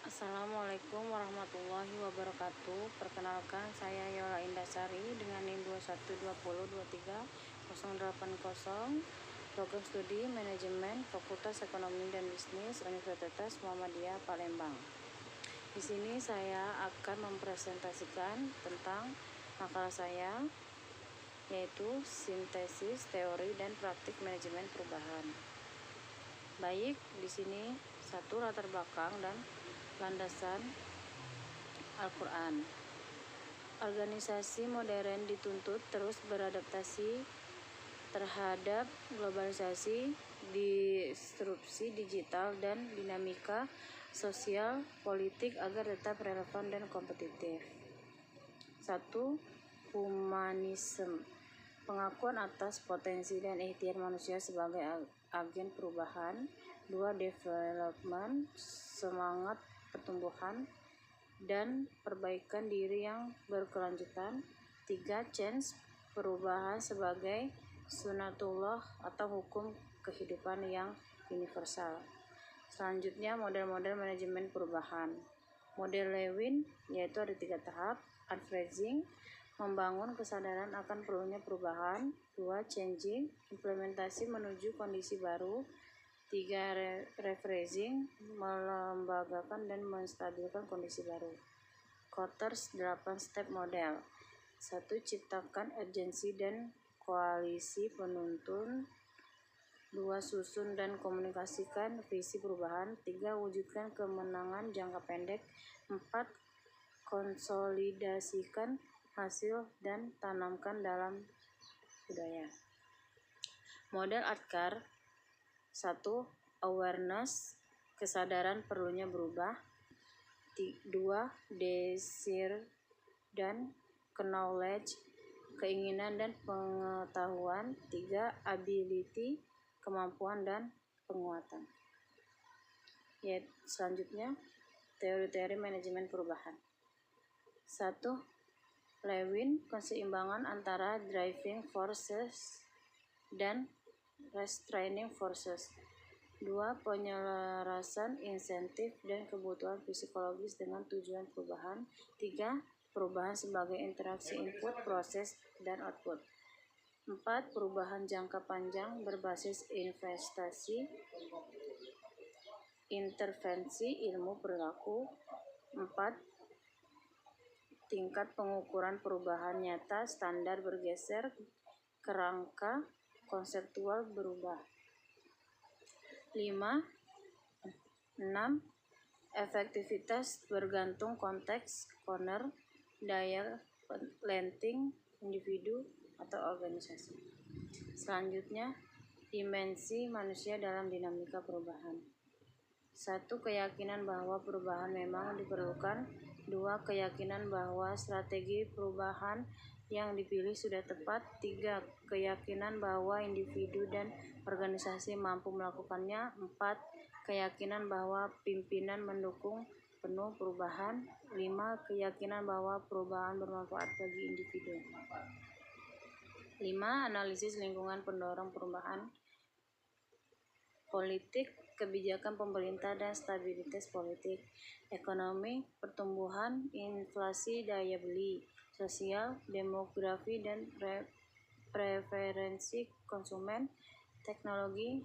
Assalamualaikum warahmatullahi wabarakatuh. Perkenalkan, saya Yola Indasari dengan NIM 2120230880, program studi manajemen Fakultas Ekonomi dan Bisnis Universitas Muhammadiyah Palembang. Di sini saya akan mempresentasikan tentang makalah saya, yaitu sintesis teori dan praktik manajemen perubahan. Baik, di sini satu latar belakang dan landasan Al-Quran. Organisasi modern dituntut terus beradaptasi terhadap globalisasi, disrupsi digital, dan dinamika sosial politik agar tetap relevan dan kompetitif. 1. Humanisme, pengakuan atas potensi dan ikhtiar manusia sebagai agen perubahan. 2. Development, semangat pertumbuhan dan perbaikan diri yang berkelanjutan. 3. Change, perubahan sebagai sunatullah atau hukum kehidupan yang universal. Selanjutnya, model-model manajemen perubahan. Model Lewin, yaitu ada 3 tahap. Unphrasing, membangun kesadaran akan perlunya perubahan. 2. Changing, implementasi menuju kondisi baru. 3. Rephrasing, melembagakan dan menstabilkan kondisi baru. Kotter's 8 step model. 1. Ciptakan urgensi dan koalisi penuntun. 2. Susun dan komunikasikan visi perubahan. 3. Wujudkan kemenangan jangka pendek. 4. Konsolidasikan hasil dan tanamkan dalam budaya. Model Atkar. 1. Awareness, kesadaran perlunya berubah. 2. Desire dan knowledge, keinginan dan pengetahuan. 3. Ability, kemampuan dan penguatan. Selanjutnya, teori-teori manajemen perubahan. 1. Lewin, keseimbangan antara driving forces dan restraining forces. 2. Penyelarasan insentif dan kebutuhan psikologis dengan tujuan perubahan. 3. Perubahan sebagai interaksi input, proses, dan output. 4. Perubahan jangka panjang berbasis investasi, intervensi ilmu perilaku. 4. Tingkat pengukuran perubahan nyata, standar bergeser, kerangka konseptual berubah. 6. Efektivitas bergantung konteks, corner, daya lenting individu atau organisasi. Selanjutnya, dimensi manusia dalam dinamika perubahan. 1. Keyakinan bahwa perubahan memang diperlukan. 2. Keyakinan bahwa strategi perubahan yang dipilih sudah tepat. 3. Keyakinan bahwa individu dan organisasi mampu melakukannya. 4. Keyakinan bahwa pimpinan mendukung penuh perubahan. 5. Keyakinan bahwa perubahan bermanfaat bagi individu. 5. Analisis lingkungan pendorong perubahan. Politik, kebijakan pemerintah dan stabilitas politik. Ekonomi, pertumbuhan, inflasi, daya beli. Sosial, demografi dan preferensi konsumen. Teknologi,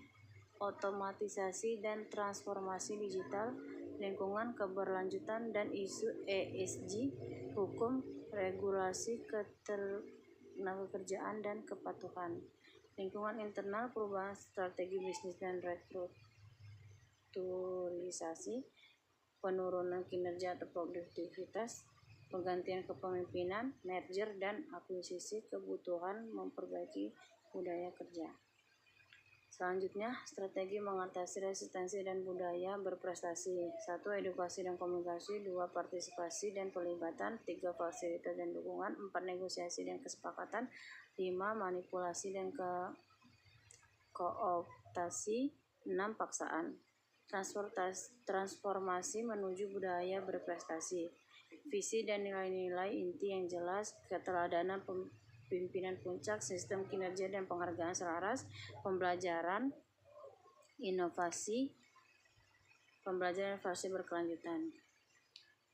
otomatisasi dan transformasi digital. Lingkungan, keberlanjutan dan isu ESG. Hukum, regulasi, ketenagakerjaan dan kepatuhan. Lingkungan internal, perubahan strategi bisnis dan restrukturisasi, penurunan kinerja atau produktivitas, pergantian kepemimpinan, merger dan akuisisi, kebutuhan memperbaiki budaya kerja. Selanjutnya, strategi mengatasi resistensi dan budaya berprestasi. 1. Edukasi dan komunikasi. 2. Partisipasi dan pelibatan. 3. Fasilitas dan dukungan. 4. Negosiasi dan kesepakatan. 5. Manipulasi dan kooptasi. 6. Paksaan. Transformasi menuju budaya berprestasi. Visi dan nilai-nilai inti yang jelas, keteladanan pimpinan puncak, sistem kinerja dan penghargaan selaras, pembelajaran inovasi berkelanjutan.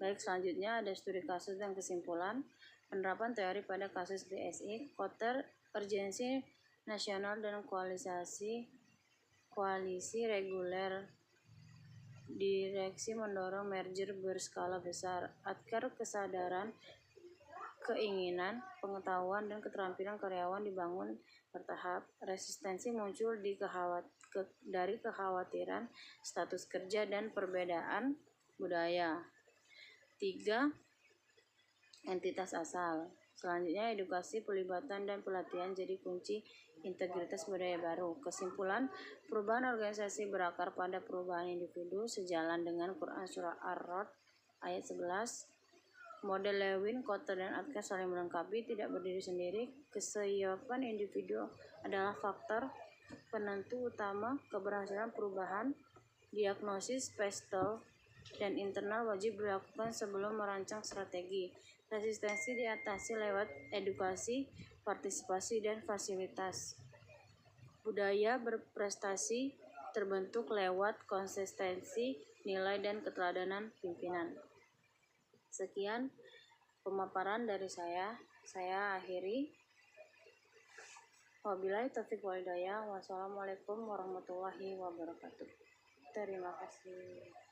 Baik, selanjutnya ada studi kasus dan kesimpulan. Penerapan teori pada kasus BSI, Koter, Urgensi Nasional dan koalisi reguler. Direksi mendorong merger berskala besar agar kesadaran, keinginan, pengetahuan, dan keterampilan karyawan dibangun bertahap. Resistensi muncul dari kekhawatiran status kerja dan perbedaan budaya. 3. Entitas asal. Selanjutnya, edukasi, pelibatan, dan pelatihan jadi kunci integritas budaya baru. Kesimpulan, perubahan organisasi berakar pada perubahan individu sejalan dengan Quran Surah Ar-Rod ayat 11. Model Lewin, Kotter, dan Atkins saling melengkapi, tidak berdiri sendiri. Kesiapan individu adalah faktor penentu utama keberhasilan perubahan. Diagnosis Pestel dan internal wajib dilakukan sebelum merancang strategi. Resistensi diatasi lewat edukasi, partisipasi, dan fasilitas. Budaya berprestasi terbentuk lewat konsistensi, nilai, dan keteladanan pimpinan. Sekian pemaparan dari saya akhiri. Wabillahi taufiq wal hidayah. Wassalamualaikum warahmatullahi wabarakatuh. Terima kasih.